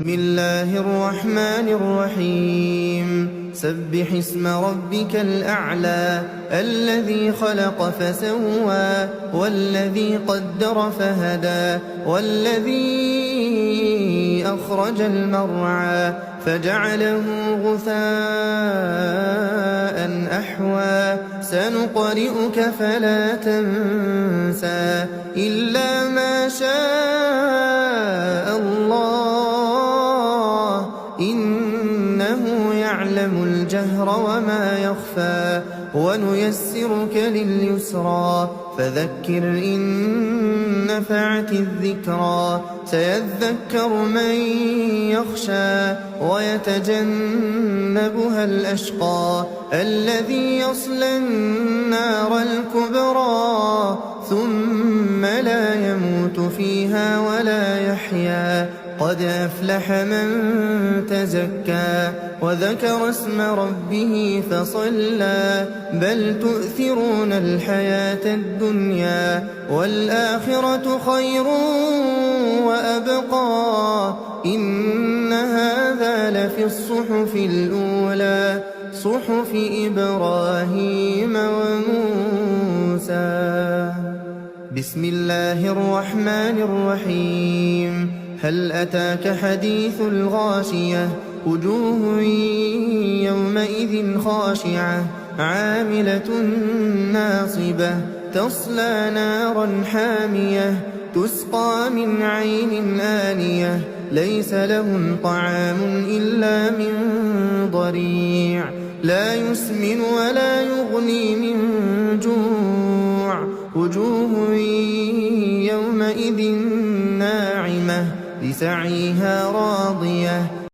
بسم الله الرحمن الرحيم سبح اسم ربك الأعلى الذي خلق فسوى والذي قدر فهدى والذي أخرج المرعى فجعله غثاء أحوى سنقرئك فلا تنسى إلا ما شاء الله إنه يعلم الجهر وما يخفى ونيسرك لليسرى فذكر إن نفعت الذكرى سيذكر من يخشى ويتجنبها الأشقى الذي يصلى النار الكبرى ثم لا يموت فيها ولا يحيا قد أفلح من تزكى وذكر اسم ربه فصلى بل تؤثرون الحياة الدنيا والآخرة خير وأبقى إن هذا لفي الصحف الأولى صحف إبراهيم وموسى بسم الله الرحمن الرحيم هل أتاك حديث الغاشية وجوه يومئذ خاشعة عاملة ناصبة تصلى نارا حامية تسقى من عين آنية ليس لهم طعام إلا من ضريع لا يسمن ولا يغني من جوع وجوه يومئذ ناعمة لسعيها راضية